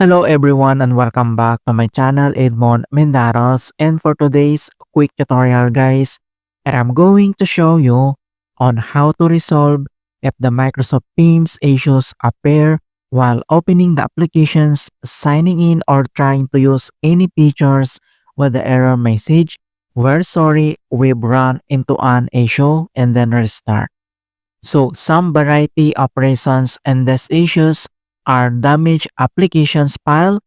Hello everyone and welcome back to my channel Edmund Mindaros, and for today's quick tutorial guys, I'm going to show you on how to resolve if the Microsoft Teams issues appear while opening the applications, signing in or trying to use any features with the error message "We're sorry, we've run into an issue" and then restart. So some variety of reasons and these issues are damaged applications file,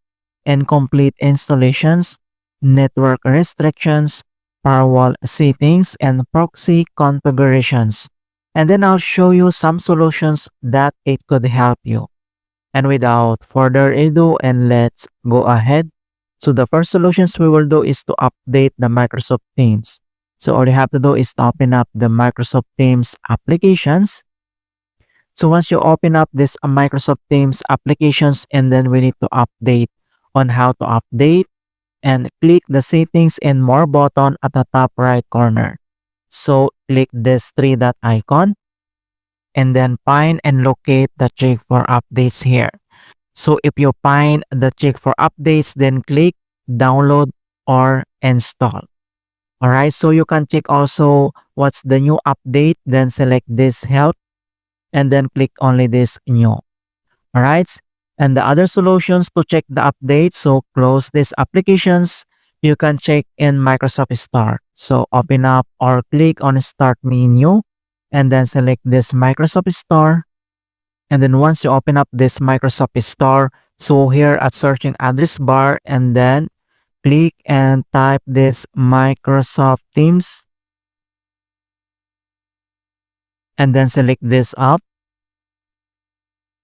incomplete installations, network restrictions, firewall settings, and proxy configurations. And then I'll show you some solutions that it could help you. And without further ado, and let's go ahead. So the first solutions we will do is to update the Microsoft Teams. So all you have to do is to open up the Microsoft Teams applications. So once you open up this Microsoft Teams applications, and then we need to update on how to update, and click the settings and more button at the top right corner. So click this three dot icon and then find and locate the check for updates here. So if you find the check for updates, then click download or install. Alright, so you can check also what's the new update, then select this help and then click only this new. Alright, and the other solutions to check the update, so close these applications, you can check in Microsoft Store. So open up or click on start menu and then select this Microsoft Store. And then once you open up this Microsoft Store, so here at searching address bar, and then click and type this Microsoft Teams and then select this up.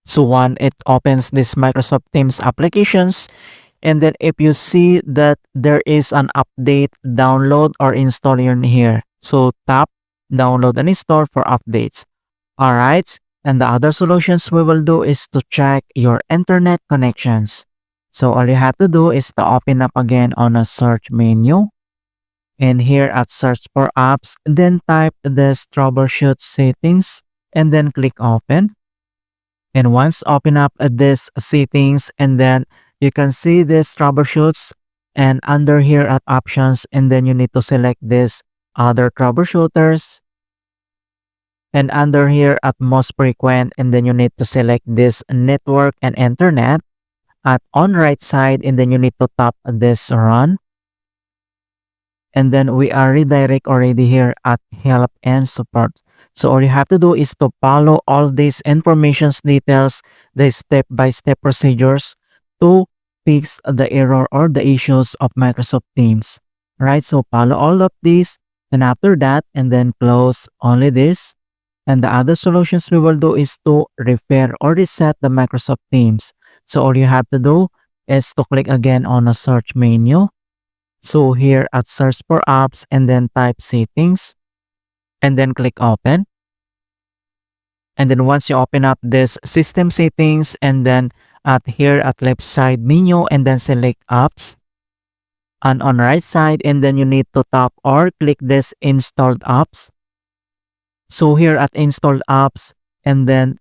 So when it opens this Microsoft Teams applications, and then if you see that there is an update, download or install in here, so tap download and install for updates. Alright, and the other solutions we will do is to check your internet connections. So all you have to do is to open up again on a search menu. And here at search for apps, then type this troubleshoot settings and then click open. And once open up this settings, and then you can see this troubleshoots, and under here at options, and then you need to select this other troubleshooters. And under here at most frequent, and then you need to select this network and internet at on right side, and then you need to tap this run. And then we are redirect already here at help and support. So all you have to do is to follow all these informations details, the step-by-step procedures to fix the error or the issues of Microsoft Teams. Right? So follow all of these, and after that, and then close only this. And the other solutions we will do is to repair or reset the Microsoft Teams. So all you have to do is to click again on a search menu. So here at search for apps, and then type settings and then click open. And then once you open up this system settings, and then at here at left side menu, and then select apps. And on right side, and then you need to tap or click this installed apps. So here at installed apps, and then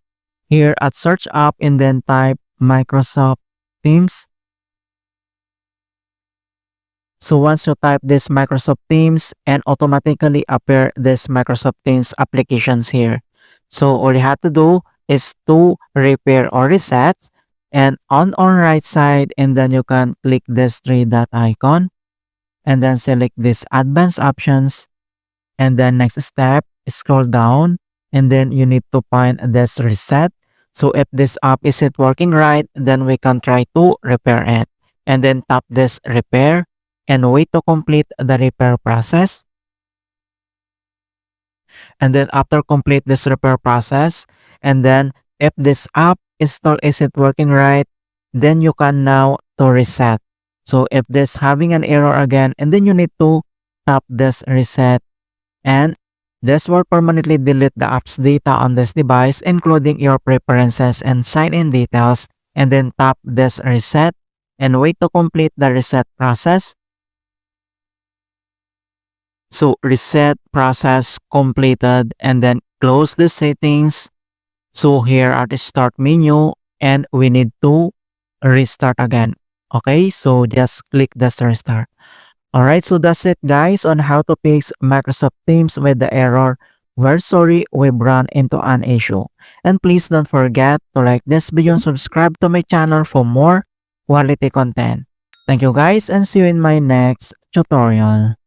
here at search app, and then type Microsoft Teams. So once you type this Microsoft Teams, and automatically appear this Microsoft Teams applications here. So all you have to do is to repair or reset, and on right side, and then you can click this three dot icon and then select this advanced options, and then next step, scroll down, and then you need to find this reset. So if this app isn't working right, then we can try to repair it, and then tap this repair and wait to complete the repair process. And then after complete this repair process, and then if this app install isn't working right, then you can now to reset. So if this having an error again, and then you need to tap this reset, and this will permanently delete the app's data on this device, including your preferences and sign-in details, and then tap this reset and wait to complete the reset process. So reset process completed, and then close the settings. So here at the start menu, and we need to restart again. Okay, so just click the restart. Alright, so that's it guys on how to fix Microsoft Teams with the error where sorry-weve run into an issue. And please don't forget to like this video and subscribe to my channel for more quality content. Thank you guys and see you in my next tutorial.